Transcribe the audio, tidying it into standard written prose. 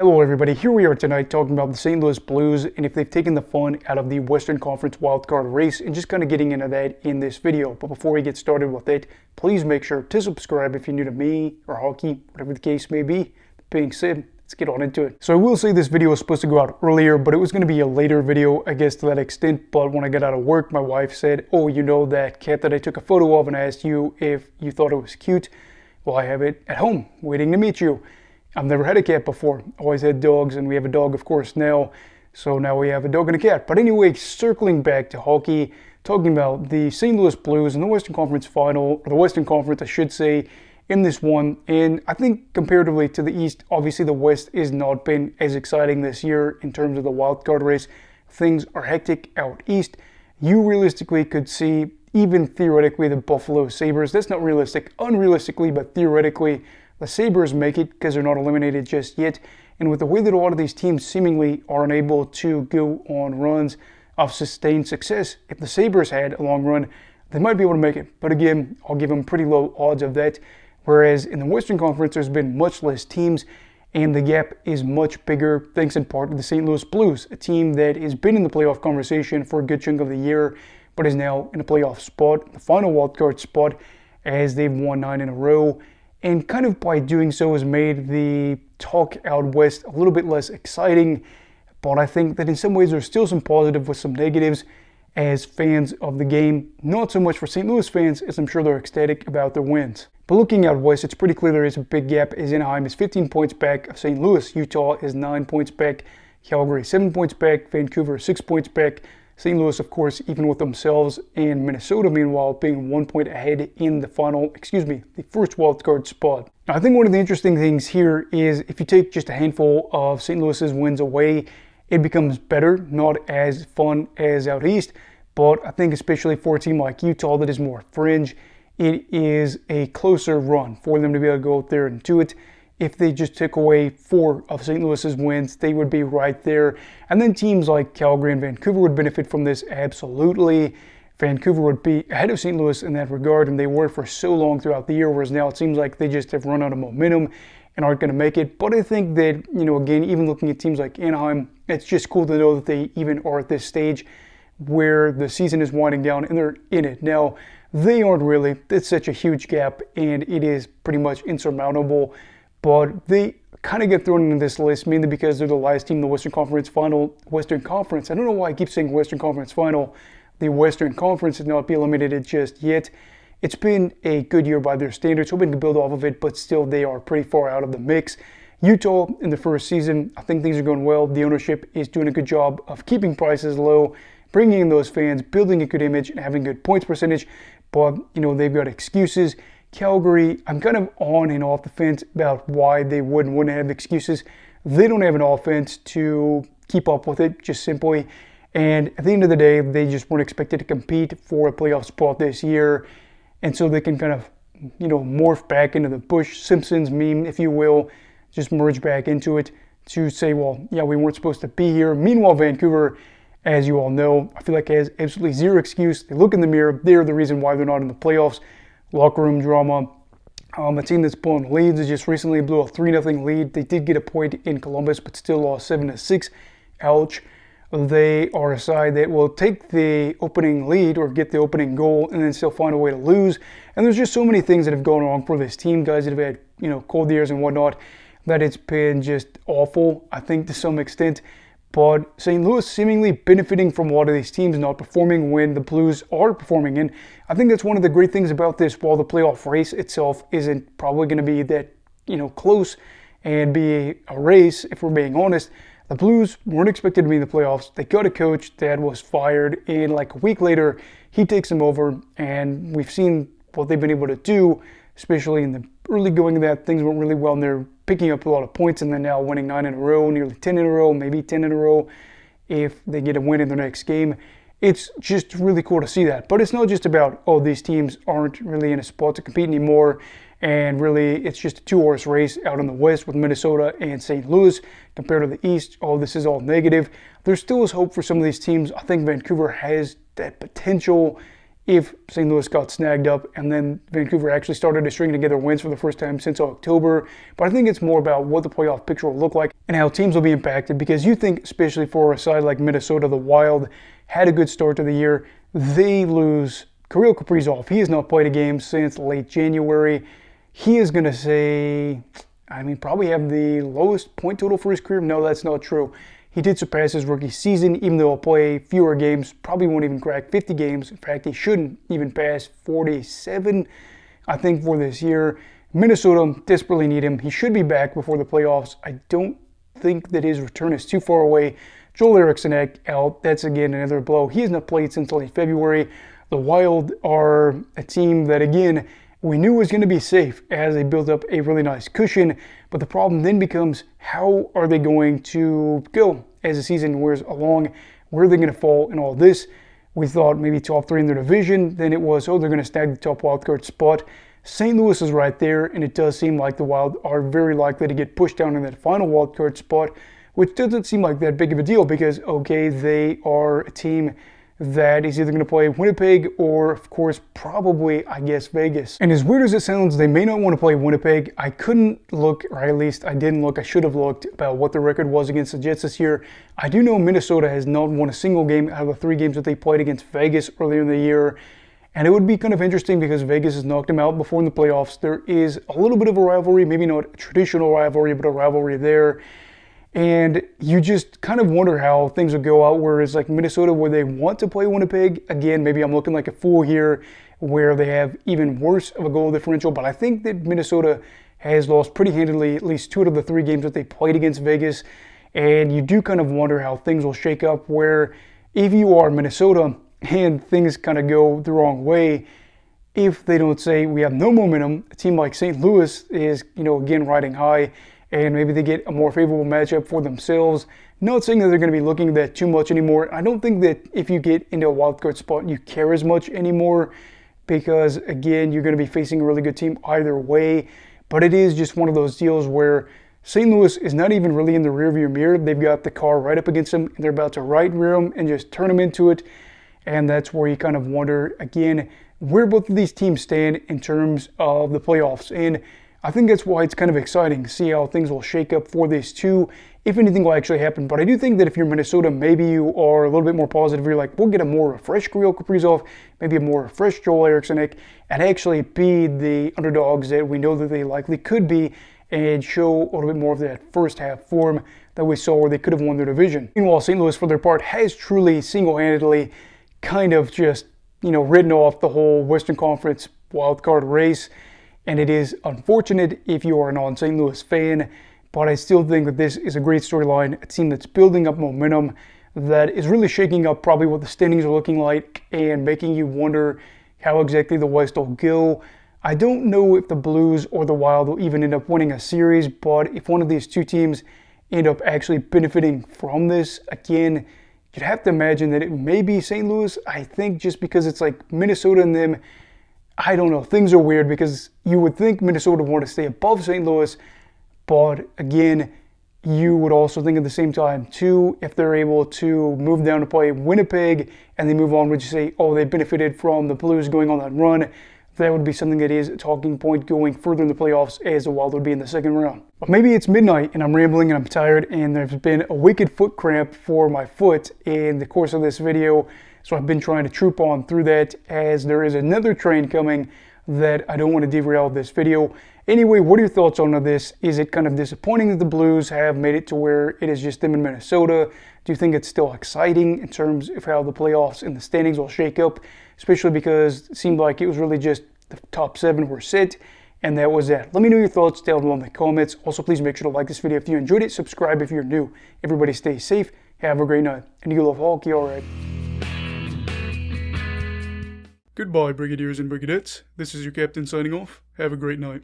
Hello everybody, here we are tonight talking about the St. Louis Blues and if they've taken the fun out of the Western Conference wildcard race and just kind of getting into that in this video. But before we get started with it, please make sure to subscribe if you're new to me or hockey, whatever the case may be. That being said, let's get on into it. So I will say this video was supposed to go out earlier, but it was going to be a later video, I guess, to that extent. But when I got out of work, my wife said, "Oh, you know that cat that I took a photo of and I asked you if you thought it was cute? Well, I have it at home waiting to meet you." I've never had a cat before. Always had dogs, and we have a dog, of course, now. So now we have a dog and a cat. But anyway, circling back to hockey, talking about the St. Louis Blues in the Western Conference Final, or the Western Conference, I should say, in this one. And I think comparatively to the East, obviously the West has not been as exciting this year in terms of the wild card race. Things are hectic out East. You realistically could see, even theoretically, the Buffalo Sabres. That's not realistic, unrealistically, but theoretically, the Sabres make it because they're not eliminated just yet. And with the way that a lot of these teams seemingly are unable to go on runs of sustained success, if the Sabres had a long run, they might be able to make it. But again, I'll give them pretty low odds of that. Whereas in the Western Conference, there's been much less teams, and the gap is much bigger, thanks in part to the St. Louis Blues, a team that has been in the playoff conversation for a good chunk of the year, but is now in a playoff spot, the final wildcard spot, as they've won 9 in a row. And kind of by doing so has made the talk out west a little bit less exciting. But I think that in some ways there's still some positive with some negatives as fans of the game. Not so much for St. Louis fans, as I'm sure they're ecstatic about their wins. But looking out west, it's pretty clear there is a big gap, as Anaheim is 15 points back of St. Louis. Utah is 9 points back. Calgary 7 points back. Vancouver 6 points back. St. Louis, of course, even with themselves, and Minnesota, meanwhile, being 1 point ahead in the first wildcard spot. Now, I think one of the interesting things here is if you take just a handful of St. Louis's wins away, it becomes better, not as fun as out east, but I think especially for a team like Utah that is more fringe, it is a closer run for them to be able to go out there and do it. If they just took away 4 of St. Louis's wins, they would be right there. And then teams like Calgary and Vancouver would benefit from this absolutely. Vancouver would be ahead of St. Louis in that regard, and they were for so long throughout the year, whereas now it seems like they just have run out of momentum and aren't going to make it. But I think that, again, even looking at teams like Anaheim, it's just cool to know that they even are at this stage where the season is winding down and they're in it. Now, they aren't really. It's such a huge gap, and it is pretty much insurmountable. But they kind of get thrown into this list mainly because they're the last team in the Western Conference Final. Western Conference. I don't know why I keep saying Western Conference Final. The Western Conference has not been eliminated just yet. It's been a good year by their standards, hoping to build off of it, but still they are pretty far out of the mix. Utah in the first season, I think things are going well. The ownership is doing a good job of keeping prices low, bringing in those fans, building a good image, and having good points percentage. But, they've got excuses. Calgary, I'm kind of on and off the fence about why they wouldn't have excuses. They don't have an offense to keep up with it, just simply. And at the end of the day, they just weren't expected to compete for a playoff spot this year. And so they can kind of, morph back into the Bush Simpsons meme, if you will, just merge back into it to say, well, yeah, we weren't supposed to be here. Meanwhile, Vancouver, as you all know, I feel like has absolutely zero excuse. They look in the mirror. They're the reason why they're not in the playoffs. Locker room drama. A team that's blown leads. They just recently blew a 3-0 lead. They did get a point in Columbus, but still lost 7-6. Ouch. They are a side that will take the opening lead or get the opening goal and then still find a way to lose. And there's just so many things that have gone wrong for this team, guys that have had, cold years and whatnot, that it's been just awful, I think, to some extent. But St. Louis seemingly benefiting from a lot of these teams not performing when the Blues are performing. And I think that's one of the great things about this. While the playoff race itself isn't probably going to be that, close and be a race, if we're being honest, the Blues weren't expected to be in the playoffs. They got a coach that was fired, and like a week later, he takes them over. And we've seen what they've been able to do, especially in the early going of that. Things went really well, and they're picking up a lot of points, and then now winning 9 in a row, nearly 10 in a row, maybe 10 in a row if they get a win in their next game. It's just really cool to see that. But it's not just about, these teams aren't really in a spot to compete anymore, and really it's just a 2-horse race out in the West with Minnesota and St. Louis compared to the East. This is all negative. There still is hope for some of these teams. I think Vancouver has that potential if St. Louis got snagged up and then Vancouver actually started to string together wins for the first time since October. But I think it's more about what the playoff picture will look like and how teams will be impacted, because you think, especially for a side like Minnesota, the Wild had a good start to the year. They lose Kirill Kaprizov. He has not played a game since late January. He is going to say, probably have the lowest point total for his career. No, that's not true. He did surpass his rookie season, even though he'll play fewer games. Probably won't even crack 50 games. In fact, he shouldn't even pass 47, I think, for this year. Minnesota desperately need him. He should be back before the playoffs. I don't think that his return is too far away. Joel Eriksson out. That's, again, another blow. He has not played since late February. The Wild are a team that, again, we knew was going to be safe as they built up a really nice cushion. But the problem then becomes, how are they going to go as the season wears along? Where are they going to fall in all this? We thought maybe top 3 in their division. Then it was, they're going to snag the top wildcard spot. St. Louis is right there, and it does seem like the Wild are very likely to get pushed down in that final wildcard spot, which doesn't seem like that big of a deal because, okay, they are a team that is either going to play Winnipeg or, of course, probably, I guess, Vegas. And as weird as it sounds, they may not want to play Winnipeg. I couldn't look, or at least I didn't look. I should have looked about what the record was against the Jets this year. I do know Minnesota has not won a single game out of the 3 games that they played against Vegas earlier in the year. And it would be kind of interesting because Vegas has knocked them out before in the playoffs. There is a little bit of a rivalry, maybe not a traditional rivalry, but a rivalry there. And you just kind of wonder how things would go out, whereas like Minnesota, where they want to play Winnipeg, again, maybe I'm looking like a fool here, where they have even worse of a goal differential, but I think that Minnesota has lost pretty handily at least 2 out of the 3 games that they played against Vegas, and you do kind of wonder how things will shake up, where if you are Minnesota and things kind of go the wrong way, if they don't say we have no momentum, a team like St. Louis is, again, riding high, and maybe they get a more favorable matchup for themselves. Not saying that they're going to be looking at that too much anymore. I don't think that if you get into a wildcard spot, you care as much anymore because, again, you're going to be facing a really good team either way. But it is just one of those deals where St. Louis is not even really in the rearview mirror. They've got the car right up against them, and they're about to right rear them and just turn them into it. And that's where you kind of wonder, again, where both of these teams stand in terms of the playoffs. And I think that's why it's kind of exciting to see how things will shake up for these two, if anything will actually happen. But I do think that if you're Minnesota, maybe you are a little bit more positive. You're like, we'll get a more refreshed Kirill Kaprizov, maybe a more refreshed Joel Eriksson, and actually be the underdogs that we know that they likely could be and show a little bit more of that first half form that we saw where they could have won their division. Meanwhile, St. Louis, for their part, has truly single-handedly kind of just, written off the whole Western Conference wildcard race. And it is unfortunate if you are a non-St. Louis fan, but I still think that this is a great storyline, a team that's building up momentum, that is really shaking up probably what the standings are looking like and making you wonder how exactly the West will go. I don't know if the Blues or the Wild will even end up winning a series, but if one of these two teams end up actually benefiting from this, again, you'd have to imagine that it may be St. Louis. I think just because it's like Minnesota and them, I don't know. Things are weird because you would think Minnesota would want to stay above St. Louis, but again, you would also think at the same time, too, if they're able to move down to play Winnipeg and they move on, would you say, oh, they benefited from the Blues going on that run? That would be something that is a talking point going further in the playoffs as the Wild would be in the second round. But maybe it's midnight and I'm rambling and I'm tired and there's been a wicked foot cramp for my foot in the course of this video. So I've been trying to troop on through that as there is another train coming that I don't want to derail this video. Anyway, what are your thoughts on this? Is it kind of disappointing that the Blues have made it to where it is just them in Minnesota? Do you think it's still exciting in terms of how the playoffs and the standings will shake up? Especially because it seemed like it was really just the top 7 were set, and that was that. Let me know your thoughts down below in the comments. Also, please make sure to like this video if you enjoyed it. Subscribe if you're new. Everybody stay safe. Have a great night. And you love hockey, all right. Goodbye, Brigadiers and Brigadettes. This is your captain signing off. Have a great night.